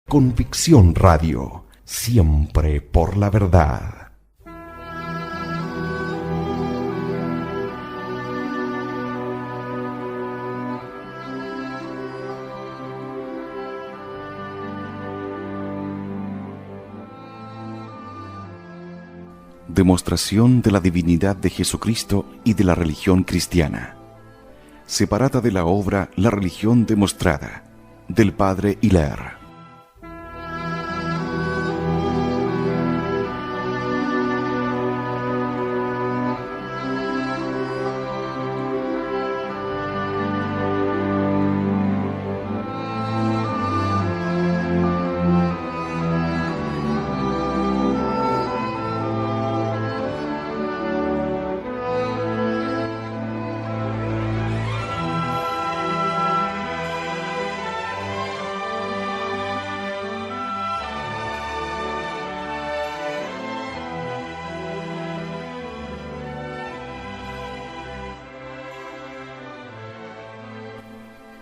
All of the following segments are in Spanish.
Convicción Radio, siempre por la verdad. Demostración de la divinidad de Jesucristo y de la religión cristiana. Separada de la obra La religión demostrada, del padre Hilaire.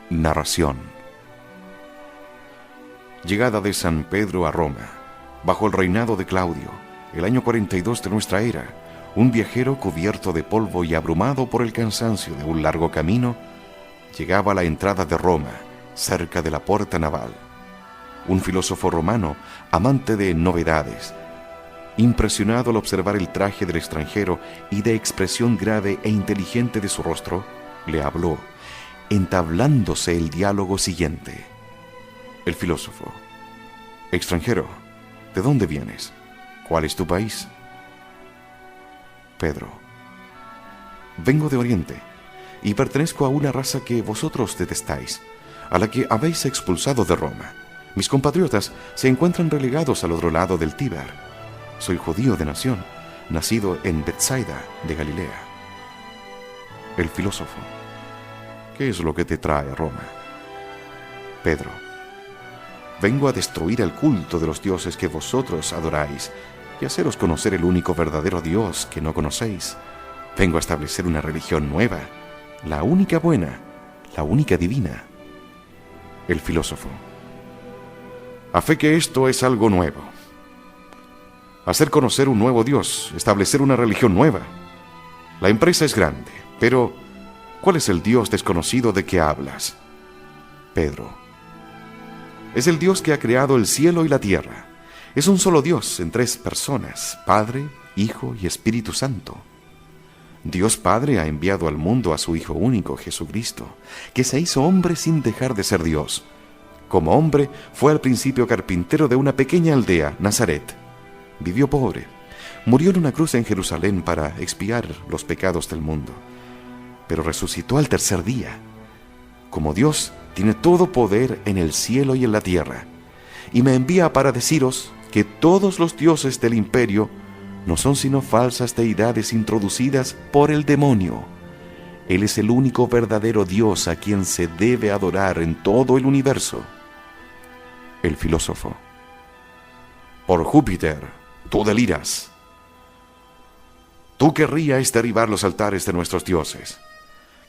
Narración. Llegada de San Pedro a Roma, bajo el reinado de Claudio, el año 42 de nuestra era, un viajero cubierto de polvo y abrumado por el cansancio de un largo camino, llegaba a la entrada de Roma, cerca de la puerta naval. Un filósofo romano, amante de novedades, impresionado al observar el traje del extranjero y de expresión grave e inteligente de su rostro, le habló, entablándose el diálogo siguiente. El filósofo: extranjero, ¿de dónde vienes? ¿Cuál es tu país? Pedro: vengo de Oriente y pertenezco a una raza que vosotros detestáis, a la que habéis expulsado de Roma. Mis compatriotas se encuentran relegados al otro lado del Tíber. Soy judío de nación, nacido en Betsaida de Galilea. El filósofo: ¿qué es lo que te trae a Roma? Pedro: vengo a destruir el culto de los dioses que vosotros adoráis y haceros conocer el único verdadero Dios que no conocéis. Vengo a establecer una religión nueva, la única buena, la única divina. El filósofo: a fe que esto es algo nuevo. Hacer conocer un nuevo Dios, establecer una religión nueva. La empresa es grande, pero ¿cuál es el Dios desconocido de que hablas? Pedro: es el Dios que ha creado el cielo y la tierra. Es un solo Dios en tres personas, Padre, Hijo y Espíritu Santo. Dios Padre ha enviado al mundo a su Hijo único, Jesucristo, que se hizo hombre sin dejar de ser Dios. Como hombre, fue al principio carpintero de una pequeña aldea, Nazaret. Vivió pobre. Murió en una cruz en Jerusalén para expiar los pecados del mundo. Pero resucitó al tercer día. Como Dios, tiene todo poder en el cielo y en la tierra, y me envía para deciros que todos los dioses del imperio no son sino falsas deidades introducidas por el demonio. Él es el único verdadero Dios a quien se debe adorar en todo el universo. El filósofo: por Júpiter, tú deliras. Tú querrías derribar los altares de nuestros dioses,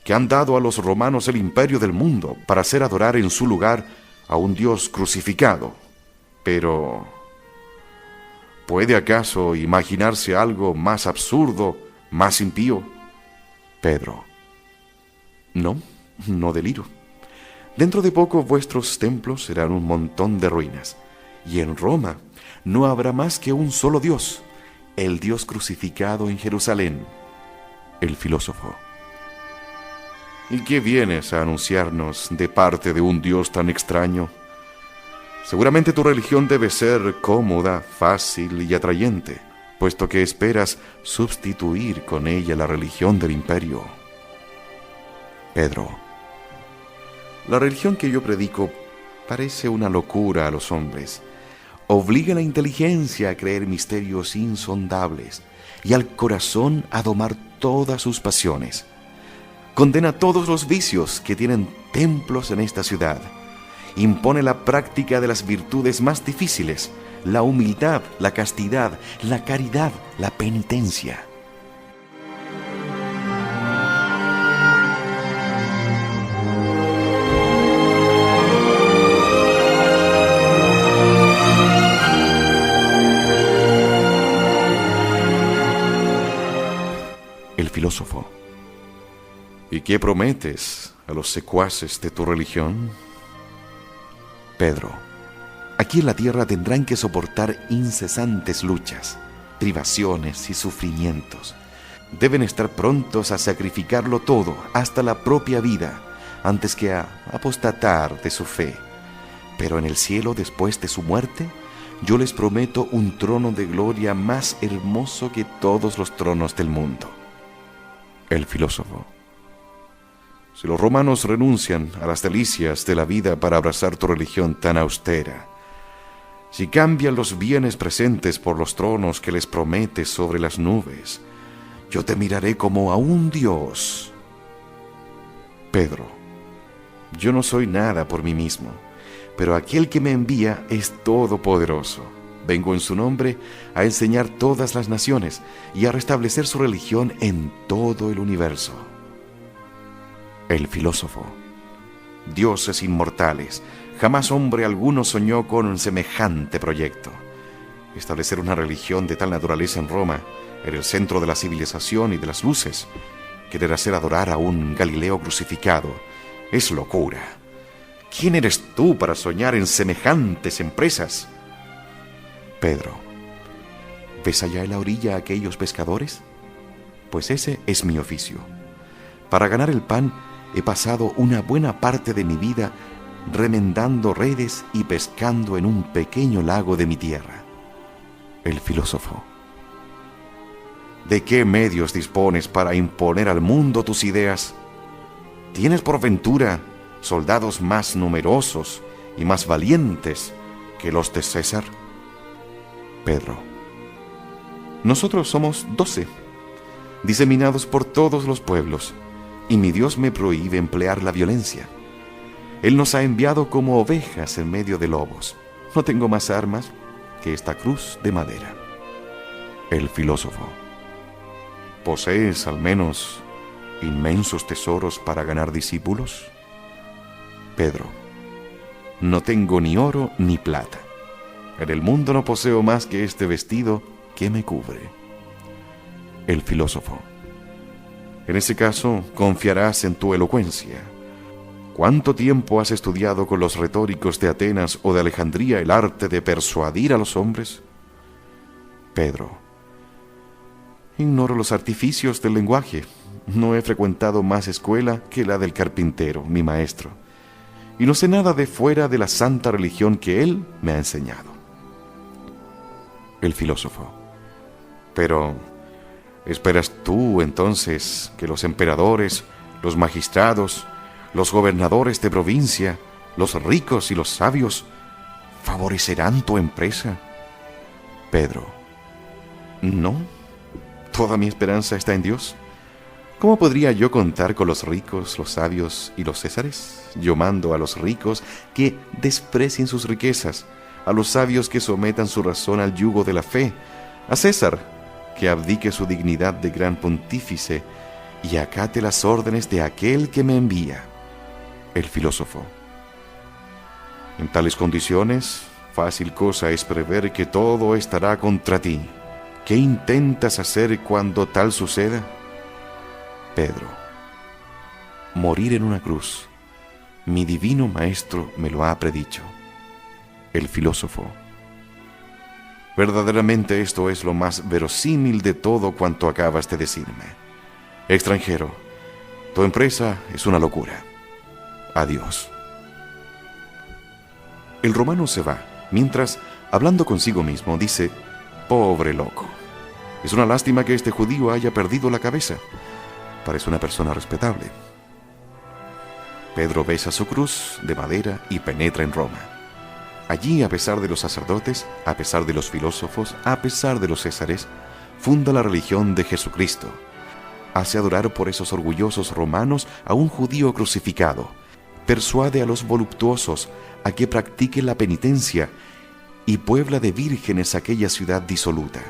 que han dado a los romanos el imperio del mundo para hacer adorar en su lugar a un Dios crucificado. Pero ¿puede acaso imaginarse algo más absurdo, más impío? Pedro: no deliro. Dentro de poco vuestros templos serán un montón de ruinas, y en Roma no habrá más que un solo Dios, el Dios crucificado en Jerusalén. El filósofo: ¿y qué vienes a anunciarnos de parte de un Dios tan extraño? Seguramente tu religión debe ser cómoda, fácil y atrayente, puesto que esperas sustituir con ella la religión del imperio. Pedro: la religión que yo predico parece una locura a los hombres. Obliga a la inteligencia a creer misterios insondables y al corazón a domar todas sus pasiones. Condena todos los vicios que tienen templos en esta ciudad. Impone la práctica de las virtudes más difíciles, la humildad, la castidad, la caridad, la penitencia. filósofo. ¿Y qué prometes a los secuaces de tu religión? Pedro. Aquí en la tierra tendrán que soportar incesantes luchas, privaciones y sufrimientos. Deben estar prontos a sacrificarlo todo, hasta la propia vida, antes que a apostatar de su fe. Pero en el cielo, después de su muerte, yo les prometo un trono de gloria más hermoso que todos los tronos del mundo. El filósofo. Si los romanos renuncian a las delicias de la vida para abrazar tu religión tan austera, si cambian los bienes presentes por los tronos que les prometes sobre las nubes, yo te miraré como a un Dios. Pedro. Yo no soy nada por mí mismo, pero aquel que me envía es todopoderoso. Vengo en su nombre a enseñar todas las naciones y a restablecer su religión en todo el universo. El filósofo. Dioses inmortales, jamás hombre alguno soñó con semejante proyecto. Establecer una religión de tal naturaleza en Roma, en el centro de la civilización y de las luces, querer hacer adorar a un Galileo crucificado, es locura. ¿Quién eres tú para soñar en semejantes empresas? Pedro. ¿Ves allá en la orilla a aquellos pescadores? Pues ese es mi oficio. Para ganar el pan he pasado una buena parte de mi vida remendando redes y pescando en un pequeño lago de mi tierra. El filósofo. ¿De qué medios dispones para imponer al mundo tus ideas? ¿Tienes por ventura soldados más numerosos y más valientes que los de César? Pedro. Nosotros somos 12, diseminados por todos los pueblos, y mi Dios me prohíbe emplear la violencia. Él nos ha enviado como ovejas en medio de lobos. No tengo más armas que esta cruz de madera. El filósofo. ¿Posees al menos inmensos tesoros para ganar discípulos? Pedro. No tengo ni oro ni plata. En el mundo no poseo más que este vestido que me cubre. El filósofo. En ese caso, confiarás en tu elocuencia. ¿Cuánto tiempo has estudiado con los retóricos de Atenas o de Alejandría el arte de persuadir a los hombres? Pedro. Ignoro los artificios del lenguaje. No he frecuentado más escuela que la del carpintero, mi maestro, y no sé nada de fuera de la santa religión que él me ha enseñado. El filósofo. Pero, ¿esperas tú entonces que los emperadores, los magistrados, los gobernadores de provincia, los ricos y los sabios favorecerán tu empresa? Pedro. No, toda mi esperanza está en Dios. ¿Cómo podría yo contar con los ricos, los sabios y los césares? Yo mando a los ricos que desprecien sus riquezas, a los sabios que sometan su razón al yugo de la fe, a César que abdique su dignidad de gran pontífice y acate las órdenes de aquel que me envía. El filósofo. En tales condiciones, fácil cosa es prever que todo estará contra ti. ¿Qué intentas hacer cuando tal suceda? Pedro. Morir en una cruz. Mi divino maestro me lo ha predicho. El filósofo. Verdaderamente esto es lo más verosímil de todo cuanto acabas de decirme. Extranjero, tu empresa es una locura. Adiós. El romano se va, mientras, hablando consigo mismo, dice: pobre loco. Es una lástima que este judío haya perdido la cabeza. Parece una persona respetable. Pedro besa su cruz de madera y penetra en Roma. Allí, a pesar de los sacerdotes, a pesar de los filósofos, a pesar de los césares, funda la religión de Jesucristo. Hace adorar por esos orgullosos romanos a un judío crucificado. Persuade a los voluptuosos a que practiquen la penitencia y puebla de vírgenes aquella ciudad disoluta.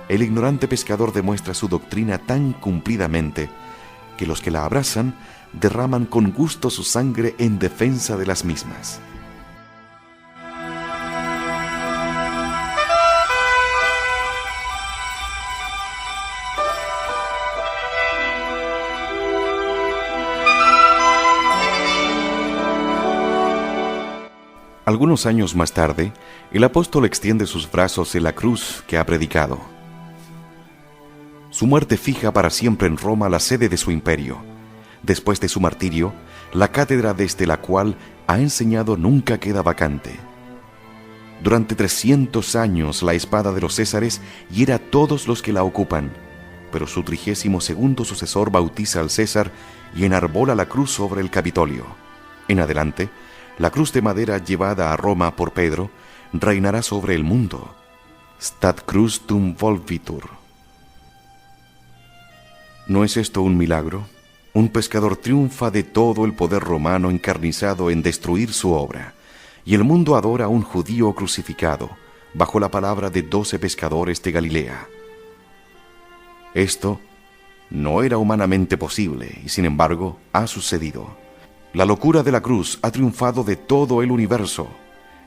El ignorante pescador demuestra su doctrina tan cumplidamente que los que la abrazan derraman con gusto su sangre en defensa de las mismas. Algunos años más tarde, el apóstol extiende sus brazos en la cruz que ha predicado. Su muerte fija para siempre en Roma la sede de su imperio. Después de su martirio, la cátedra desde la cual ha enseñado nunca queda vacante. Durante 300 años la espada de los Césares hiera a todos los que la ocupan, pero su 32º sucesor bautiza al César y enarbola la cruz sobre el Capitolio. En adelante, la cruz de madera llevada a Roma por Pedro reinará sobre el mundo. Stat crustum volvitur. ¿No es esto un milagro? Un pescador triunfa de todo el poder romano encarnizado en destruir su obra, y el mundo adora a un judío crucificado, bajo la palabra de 12 pescadores de Galilea. Esto no era humanamente posible, y sin embargo ha sucedido. La locura de la cruz ha triunfado de todo el universo.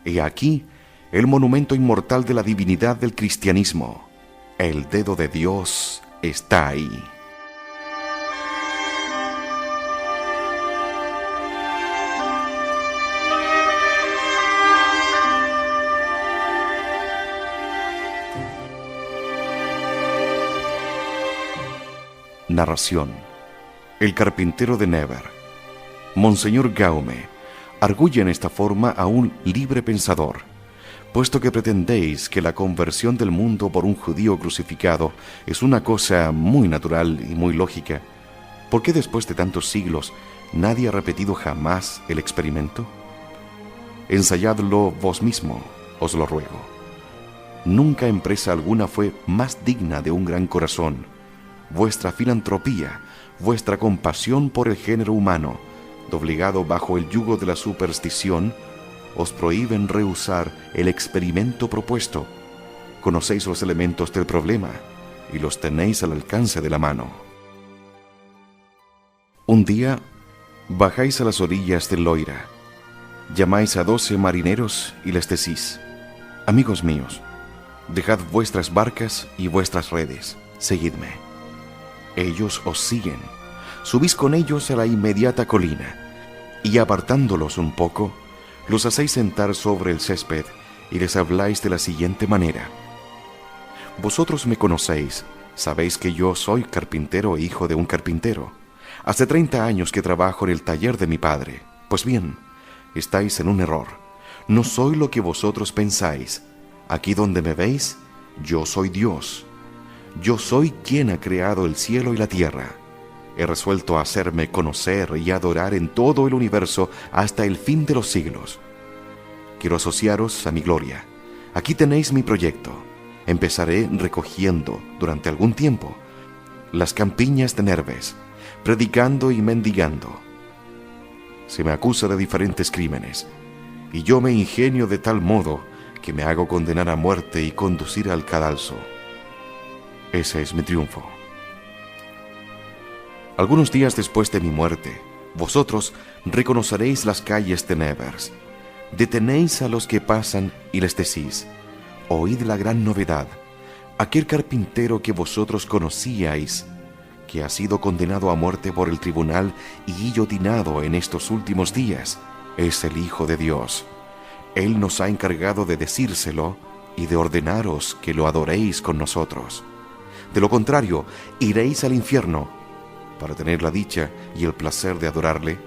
He aquí el monumento inmortal de la divinidad del cristianismo. El dedo de Dios está ahí. Narración: el carpintero de Nevers. Monseñor Gaume arguye en esta forma a un libre pensador: puesto que pretendéis que la conversión del mundo por un judío crucificado es una cosa muy natural y muy lógica, ¿por qué después de tantos siglos nadie ha repetido jamás el experimento? Ensayadlo vos mismo, os lo ruego. Nunca empresa alguna fue más digna de un gran corazón. Vuestra filantropía, vuestra compasión por el género humano, doblegado bajo el yugo de la superstición, os prohíben rehusar el experimento propuesto. Conocéis los elementos del problema y los tenéis al alcance de la mano. Un día bajáis a las orillas del Loira, llamáis a 12 marineros y les decís: amigos míos, dejad vuestras barcas y vuestras redes, seguidme. Ellos os siguen. Subís con ellos a la inmediata colina, y apartándolos un poco, los hacéis sentar sobre el césped y les habláis de la siguiente manera: vosotros me conocéis, sabéis que yo soy carpintero e hijo de un carpintero. Hace 30 años que trabajo en el taller de mi padre. Pues bien, estáis en un error. No soy lo que vosotros pensáis. Aquí donde me veis, yo soy Dios. Yo soy quien ha creado el cielo y la tierra. He resuelto hacerme conocer y adorar en todo el universo hasta el fin de los siglos. Quiero asociaros a mi gloria. Aquí tenéis mi proyecto. Empezaré recogiendo, durante algún tiempo, las campiñas de Nerves, predicando y mendigando. Se me acusa de diferentes crímenes, y yo me ingenio de tal modo que me hago condenar a muerte y conducir al cadalso. Ese es mi triunfo. Algunos días después de mi muerte, vosotros reconoceréis las calles de Nevers. Detenéis a los que pasan y les decís: oíd la gran novedad. Aquel carpintero que vosotros conocíais, que ha sido condenado a muerte por el tribunal y guillotinado en estos últimos días, es el Hijo de Dios. Él nos ha encargado de decírselo y de ordenaros que lo adoréis con nosotros. De lo contrario, iréis al infierno. Para tener la dicha y el placer de adorarle,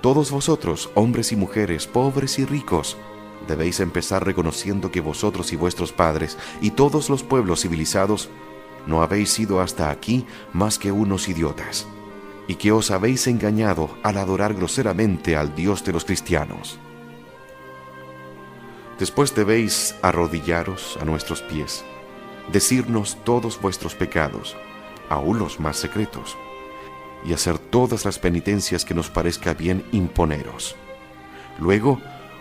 todos vosotros, hombres y mujeres, pobres y ricos, debéis empezar reconociendo que vosotros y vuestros padres y todos los pueblos civilizados no habéis sido hasta aquí más que unos idiotas, y que os habéis engañado al adorar groseramente al Dios de los cristianos. Después debéis arrodillaros a nuestros pies, decirnos todos vuestros pecados, aun los más secretos, y hacer todas las penitencias que nos parezca bien imponeros. Luego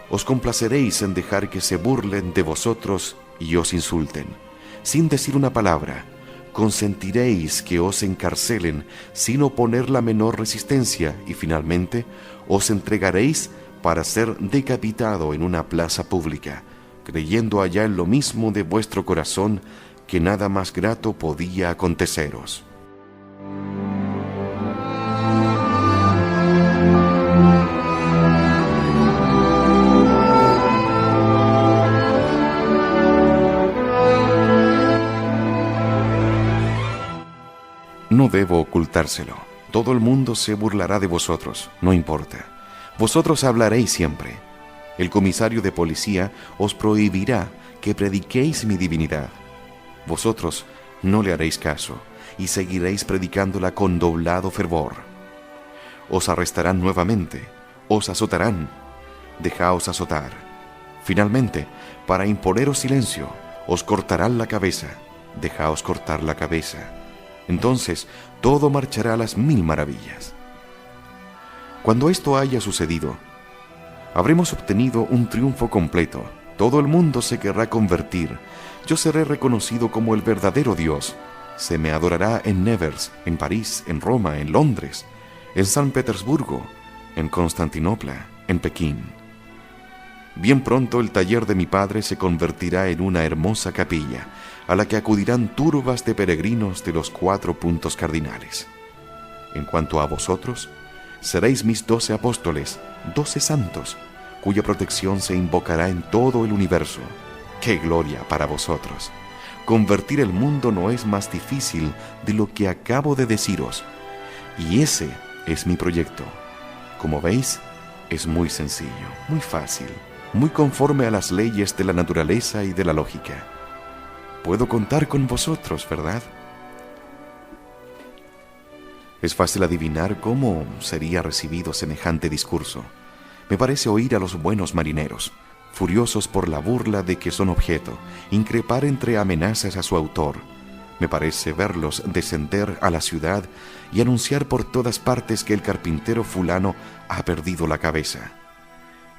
os complaceréis en dejar que se burlen de vosotros y os insulten, sin decir una palabra. Consentiréis que os encarcelen sin oponer la menor resistencia, y finalmente os entregaréis para ser decapitado en una plaza pública, creyendo allá en lo mismo de vuestro corazón que nada más grato podía aconteceros. debo ocultárselo. Todo el mundo se burlará de vosotros, no importa. Vosotros hablaréis siempre. El comisario de policía os prohibirá que prediquéis mi divinidad. Vosotros no le haréis caso y seguiréis predicándola con doblado fervor. Os arrestarán nuevamente, os azotarán. Dejaos azotar. Finalmente, para imponeros silencio, os cortarán la cabeza. Dejaos cortar la cabeza. Entonces todo marchará a las 1000 maravillas. Cuando esto haya sucedido, habremos obtenido un triunfo completo. Todo el mundo se querrá convertir. Yo seré reconocido como el verdadero Dios. Se me adorará en Nevers, en París, en Roma, en Londres, en San Petersburgo, en Constantinopla, en Pekín. Bien pronto el taller de mi padre se convertirá en una hermosa capilla, a la que acudirán turbas de peregrinos de los 4 puntos cardinales. En cuanto a vosotros, seréis mis 12 apóstoles, 12 santos, cuya protección se invocará en todo el universo. ¡Qué gloria para vosotros! Convertir el mundo no es más difícil de lo que acabo de deciros, y ese es mi proyecto. Como veis, es muy sencillo, muy fácil, muy conforme a las leyes de la naturaleza y de la lógica. Puedo contar con vosotros, ¿verdad? Es fácil adivinar cómo sería recibido semejante discurso. Me parece oír a los buenos marineros, furiosos por la burla de que son objeto, increpar entre amenazas a su autor. Me parece verlos descender a la ciudad y anunciar por todas partes que el carpintero fulano ha perdido la cabeza.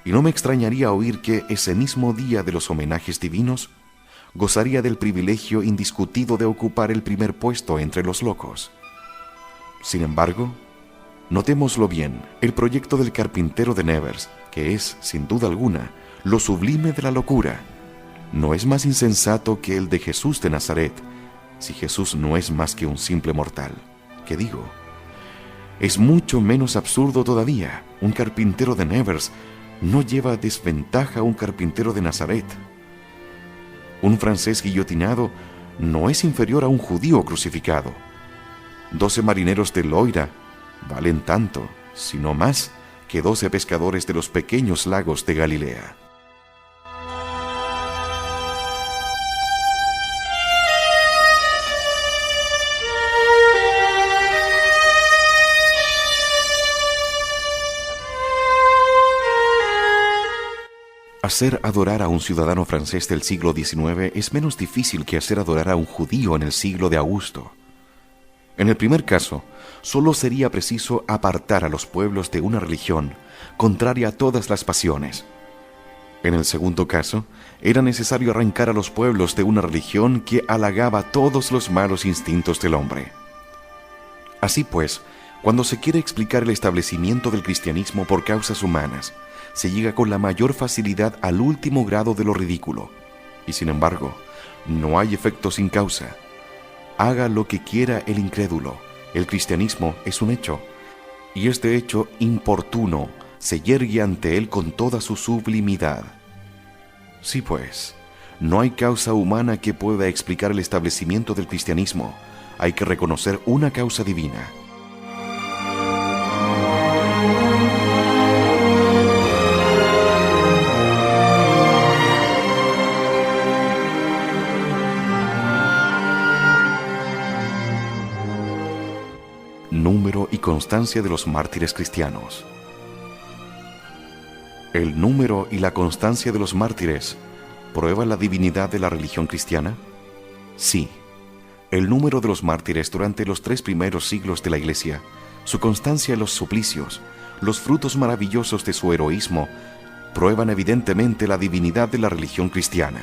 Y no me extrañaría oír que ese mismo día de los homenajes divinos gozaría del privilegio indiscutido de ocupar el primer puesto entre los locos. Sin embargo, notémoslo bien, el proyecto del carpintero de Nevers, que es, sin duda alguna, lo sublime de la locura, no es más insensato que el de Jesús de Nazaret, si Jesús no es más que un simple mortal. ¿Qué digo? Es mucho menos absurdo todavía. Un carpintero de Nevers no lleva desventaja a un carpintero de Nazaret. Un francés guillotinado no es inferior a un judío crucificado. 12 marineros de Loira valen tanto, si no más, que 12 pescadores de los pequeños lagos de Galilea. Hacer adorar a un ciudadano francés del siglo XIX es menos difícil que hacer adorar a un judío en el siglo de Augusto. En el primer caso, solo sería preciso apartar a los pueblos de una religión contraria a todas las pasiones. En el segundo caso, era necesario arrancar a los pueblos de una religión que halagaba todos los malos instintos del hombre. Así pues, cuando se quiere explicar el establecimiento del cristianismo por causas humanas, se llega con la mayor facilidad al último grado de lo ridículo. Y sin embargo, no hay efecto sin causa. Haga lo que quiera el incrédulo, el cristianismo es un hecho, y este hecho importuno se yergue ante él con toda su sublimidad. Sí, pues, no hay causa humana que pueda explicar el establecimiento del cristianismo. Hay que reconocer una causa divina. Número y constancia de los mártires cristianos. ¿El número y la constancia de los mártires prueban la divinidad de la religión cristiana? Sí. El número de los mártires durante los 3 primeros siglos de la Iglesia, su constancia en los suplicios, los frutos maravillosos de su heroísmo, prueban evidentemente la divinidad de la religión cristiana.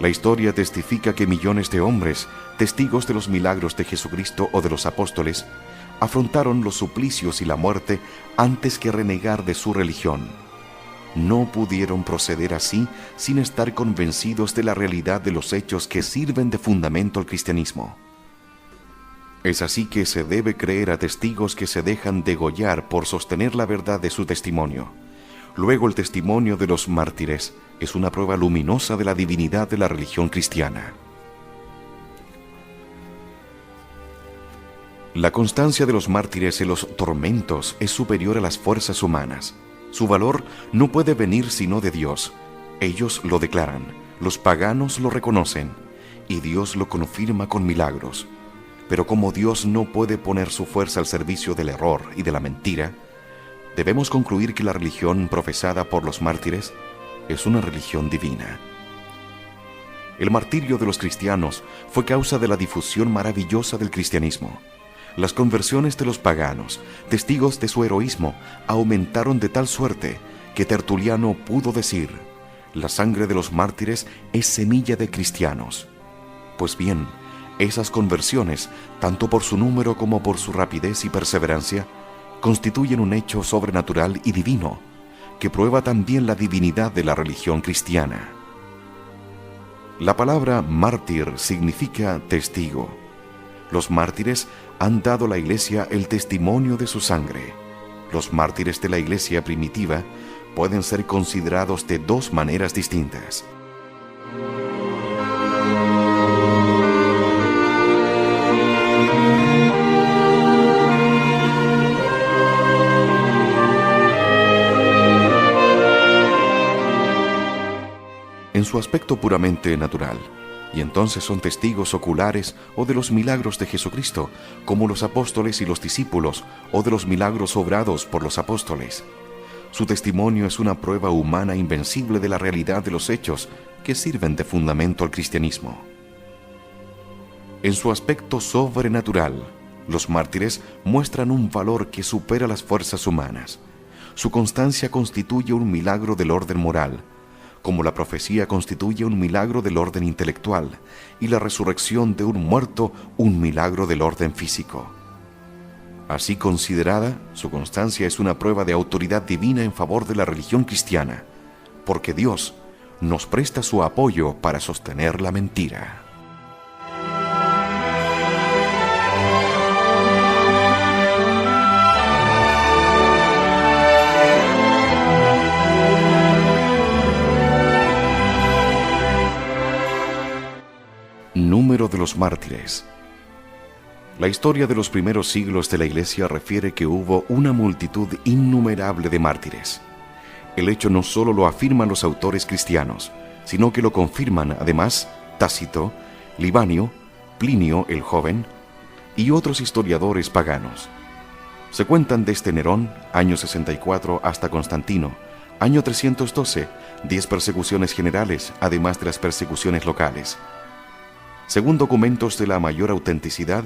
La historia testifica que millones de hombres, testigos de los milagros de Jesucristo o de los apóstoles, afrontaron los suplicios y la muerte antes que renegar de su religión. No pudieron proceder así sin estar convencidos de la realidad de los hechos que sirven de fundamento al cristianismo. Es así que se debe creer a testigos que se dejan degollar por sostener la verdad de su testimonio. Luego el testimonio de los mártires es una prueba luminosa de la divinidad de la religión cristiana. La constancia de los mártires en los tormentos es superior a las fuerzas humanas. Su valor no puede venir sino de Dios. Ellos lo declaran, los paganos lo reconocen, y Dios lo confirma con milagros. Pero como Dios no puede poner su fuerza al servicio del error y de la mentira, debemos concluir que la religión profesada por los mártires es una religión divina. El martirio de los cristianos fue causa de la difusión maravillosa del cristianismo. Las conversiones de los paganos, testigos de su heroísmo, aumentaron de tal suerte que Tertuliano pudo decir: la sangre de los mártires es semilla de cristianos. Pues bien, esas conversiones, tanto por su número como por su rapidez y perseverancia, constituyen un hecho sobrenatural y divino, que prueba también la divinidad de la religión cristiana. La palabra mártir significa testigo. Los mártires han dado a la Iglesia el testimonio de su sangre. Los mártires de la Iglesia primitiva pueden ser considerados de dos maneras distintas. En su aspecto puramente natural, y entonces son testigos oculares o de los milagros de Jesucristo, como los apóstoles y los discípulos, o de los milagros obrados por los apóstoles. Su testimonio es una prueba humana invencible de la realidad de los hechos que sirven de fundamento al cristianismo. En su aspecto sobrenatural, los mártires muestran un valor que supera las fuerzas humanas. Su constancia constituye un milagro del orden moral, como la profecía constituye un milagro del orden intelectual y la resurrección de un muerto un milagro del orden físico. Así considerada, su constancia es una prueba de autoridad divina en favor de la religión cristiana, porque Dios nos presta su apoyo para sostener la mentira. Número de los mártires. La historia de los primeros siglos de la Iglesia refiere que hubo una multitud innumerable de mártires. El hecho no solo lo afirman los autores cristianos, sino que lo confirman además Tácito, Libanio, Plinio el Joven y otros historiadores paganos. Se cuentan desde Nerón, año 64, hasta Constantino, año 312, 10 persecuciones generales, además de las persecuciones locales. Según documentos de la mayor autenticidad,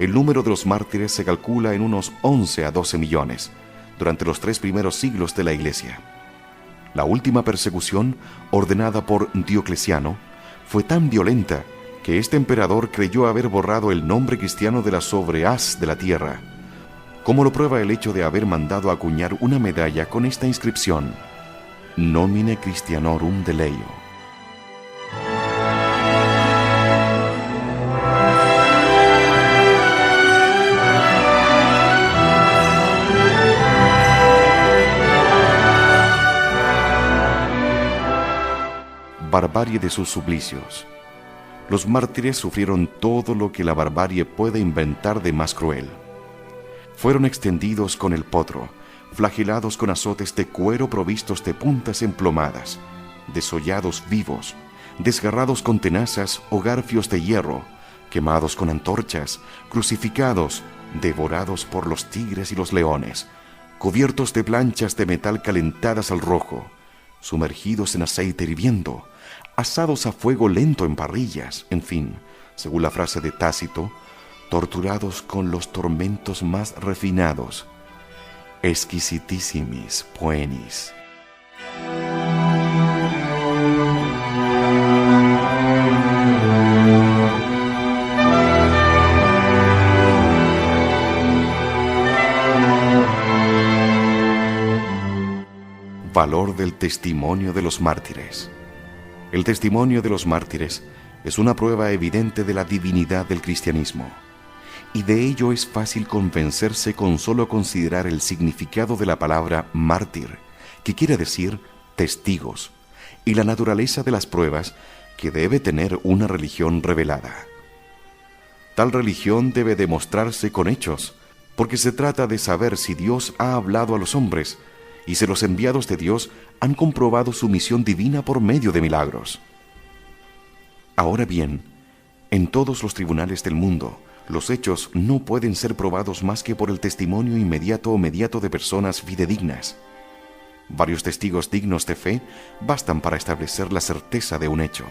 el número de los mártires se calcula en unos 11 a 12 millones, durante los 3 primeros siglos de la Iglesia. La última persecución, ordenada por Diocleciano, fue tan violenta que este emperador creyó haber borrado el nombre cristiano de la sobrehaz de la tierra, como lo prueba el hecho de haber mandado acuñar una medalla con esta inscripción: Nomine Christianorum Deleio. Barbarie de sus suplicios. Los mártires sufrieron todo lo que la barbarie puede inventar de más cruel. Fueron extendidos con el potro, flagelados con azotes de cuero provistos de puntas emplomadas, desollados vivos, desgarrados con tenazas o garfios de hierro, quemados con antorchas, crucificados, devorados por los tigres y los leones, cubiertos de planchas de metal calentadas al rojo, sumergidos en aceite hirviendo, asados a fuego lento en parrillas, en fin, según la frase de Tácito, torturados con los tormentos más refinados. Exquisitissimis poenis. Valor del testimonio de los mártires. El testimonio de los mártires es una prueba evidente de la divinidad del cristianismo, y de ello es fácil convencerse con solo considerar el significado de la palabra mártir, que quiere decir testigos, y la naturaleza de las pruebas que debe tener una religión revelada. Tal religión debe demostrarse con hechos, porque se trata de saber si Dios ha hablado a los hombres y si los enviados de Dios han comprobado su misión divina por medio de milagros. Ahora bien, en todos los tribunales del mundo, los hechos no pueden ser probados más que por el testimonio inmediato o mediato de personas fidedignas. Varios testigos dignos de fe bastan para establecer la certeza de un hecho.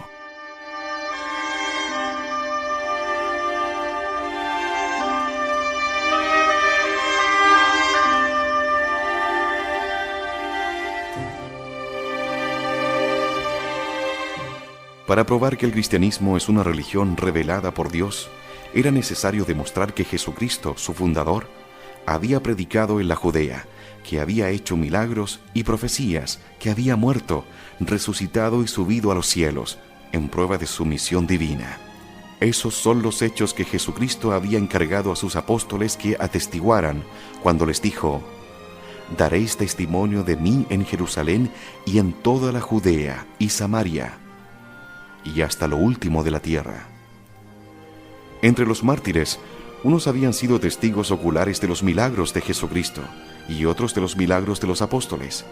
Para probar que el cristianismo es una religión revelada por Dios, era necesario demostrar que Jesucristo, su fundador, había predicado en la Judea, que había hecho milagros y profecías, que había muerto, resucitado y subido a los cielos, en prueba de su misión divina. Esos son los hechos que Jesucristo había encargado a sus apóstoles que atestiguaran cuando les dijo: «Daréis testimonio de mí en Jerusalén y en toda la Judea y Samaria, y hasta lo último de la tierra». Entre los mártires, unos habían sido testigos oculares de los milagros de Jesucristo y otros de los milagros de los apóstoles.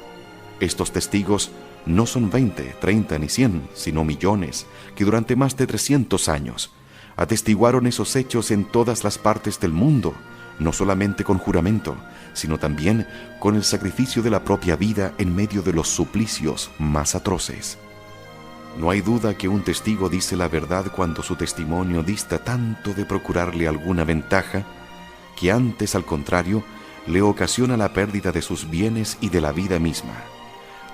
Estos testigos no son 20, 30 ni 100, sino millones, que durante más de 300 años atestiguaron esos hechos en todas las partes del mundo, no solamente con juramento, sino también con el sacrificio de la propia vida en medio de los suplicios más atroces. No hay duda que un testigo dice la verdad cuando su testimonio dista tanto de procurarle alguna ventaja, que antes, al contrario, le ocasiona la pérdida de sus bienes y de la vida misma.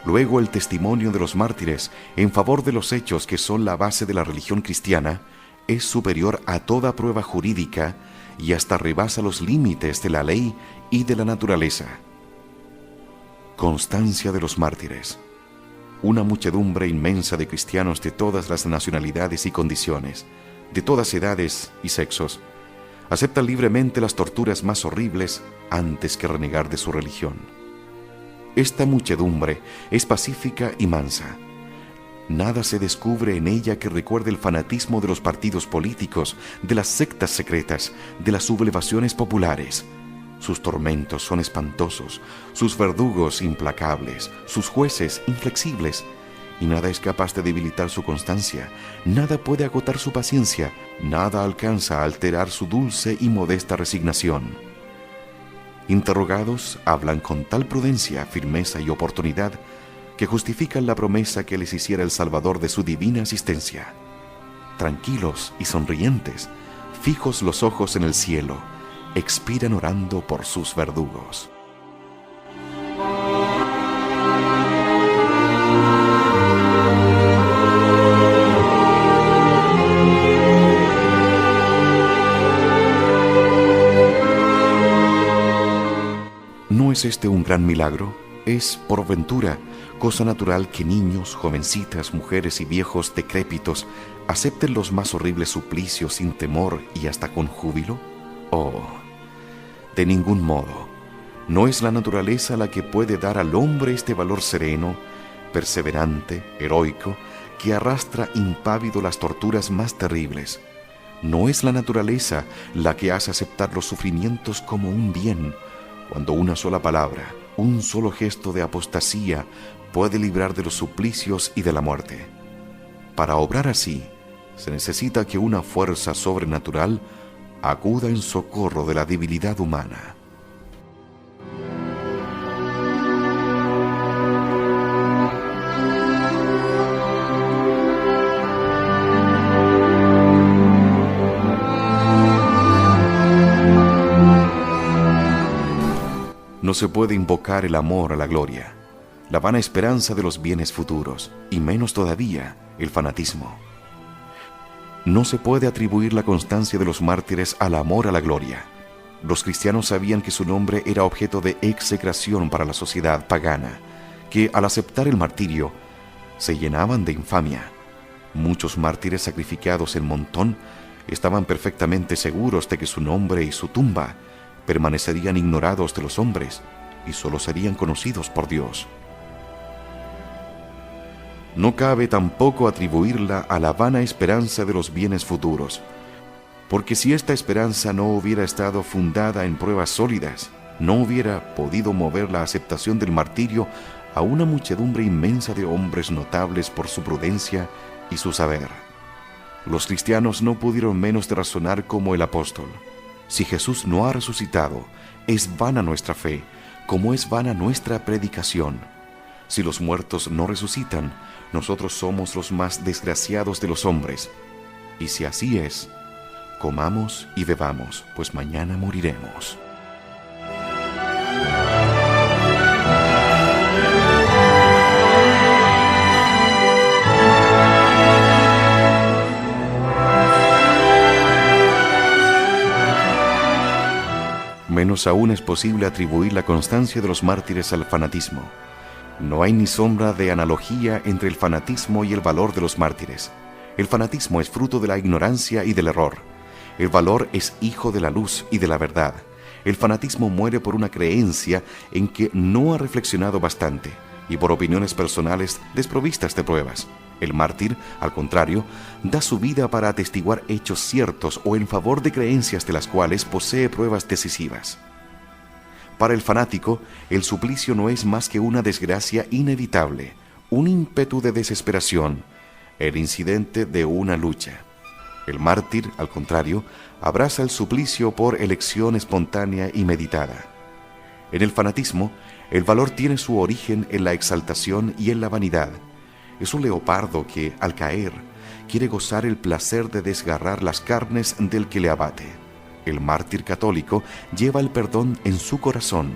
Luego, el testimonio de los mártires en favor de los hechos que son la base de la religión cristiana es superior a toda prueba jurídica y hasta rebasa los límites de la ley y de la naturaleza. Constancia de los mártires. Una muchedumbre inmensa de cristianos de todas las nacionalidades y condiciones, de todas edades y sexos, aceptan libremente las torturas más horribles antes que renegar de su religión. Esta muchedumbre es pacífica y mansa. Nada se descubre en ella que recuerde el fanatismo de los partidos políticos, de las sectas secretas, de las sublevaciones populares. Sus tormentos son espantosos, sus verdugos implacables, sus jueces inflexibles, y nada es capaz de debilitar su constancia, nada puede agotar su paciencia, nada alcanza a alterar su dulce y modesta resignación. Interrogados, hablan con tal prudencia, firmeza y oportunidad que justifican la promesa que les hiciera el Salvador de su divina asistencia. Tranquilos y sonrientes, fijos los ojos en el cielo, expiran orando por sus verdugos. ¿No es este un gran milagro? Es, por ventura, cosa natural que niños, jovencitas, mujeres y viejos decrépitos acepten los más horribles suplicios sin temor y hasta con júbilo? Oh, de ningún modo. No es la naturaleza la que puede dar al hombre este valor sereno, perseverante, heroico, que arrastra impávido las torturas más terribles. No es la naturaleza la que hace aceptar los sufrimientos como un bien, cuando una sola palabra, un solo gesto de apostasía puede librar de los suplicios y de la muerte. Para obrar así, se necesita que una fuerza sobrenatural acuda en socorro de la debilidad humana. No se puede invocar el amor a la gloria, la vana esperanza de los bienes futuros, y menos todavía el fanatismo. No se puede atribuir la constancia de los mártires al amor a la gloria. Los cristianos sabían que su nombre era objeto de execración para la sociedad pagana, que al aceptar el martirio se llenaban de infamia. Muchos mártires sacrificados en montón estaban perfectamente seguros de que su nombre y su tumba permanecerían ignorados de los hombres y solo serían conocidos por Dios. No cabe tampoco atribuirla a la vana esperanza de los bienes futuros, Porque si esta esperanza no hubiera estado fundada en pruebas sólidas, no hubiera podido mover la aceptación del martirio a una muchedumbre inmensa de hombres notables por su prudencia y su saber. Los cristianos no pudieron menos de razonar como el apóstol: si Jesús no ha resucitado, es vana nuestra fe, como es vana nuestra predicación. Si los muertos no resucitan, nosotros somos los más desgraciados de los hombres. Y si así es, comamos y bebamos, pues mañana moriremos. Menos aún es posible atribuir la constancia de los mártires al fanatismo. No hay ni sombra de analogía entre el fanatismo y el valor de los mártires. El fanatismo es fruto de la ignorancia y del error. El valor es hijo de la luz y de la verdad. El fanatismo muere por una creencia en que no ha reflexionado bastante y por opiniones personales desprovistas de pruebas. El mártir, al contrario, da su vida para atestiguar hechos ciertos o en favor de creencias de las cuales posee pruebas decisivas. Para el fanático, el suplicio no es más que una desgracia inevitable, un ímpetu de desesperación, el incidente de una lucha. El mártir, al contrario, abraza el suplicio por elección espontánea y meditada. En el fanatismo, el valor tiene su origen en la exaltación y en la vanidad. Es un leopardo que, al caer, quiere gozar el placer de desgarrar las carnes del que le abate. El mártir católico lleva el perdón en su corazón,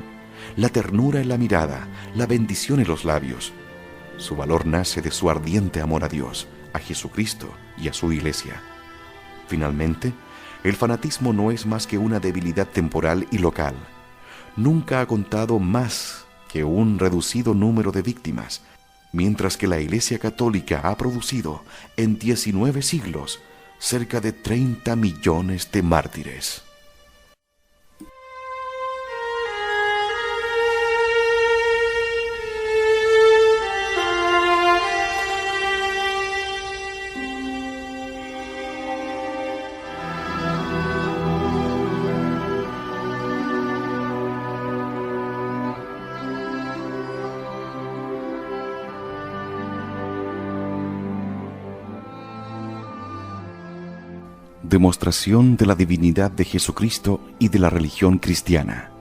la ternura en la mirada, la bendición en los labios. Su valor nace de su ardiente amor a Dios, a Jesucristo y a su Iglesia. Finalmente, el fanatismo no es más que una debilidad temporal y local. Nunca ha contado más que un reducido número de víctimas, mientras que la Iglesia Católica ha producido en 19 siglos cerca de 30 millones de mártires. Demostración de la divinidad de Jesucristo y de la religión cristiana.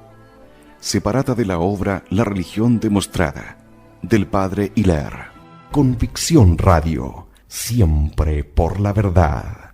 Separada de la obra La religión demostrada, del padre Hilaire. Convicción Radio, siempre por la verdad.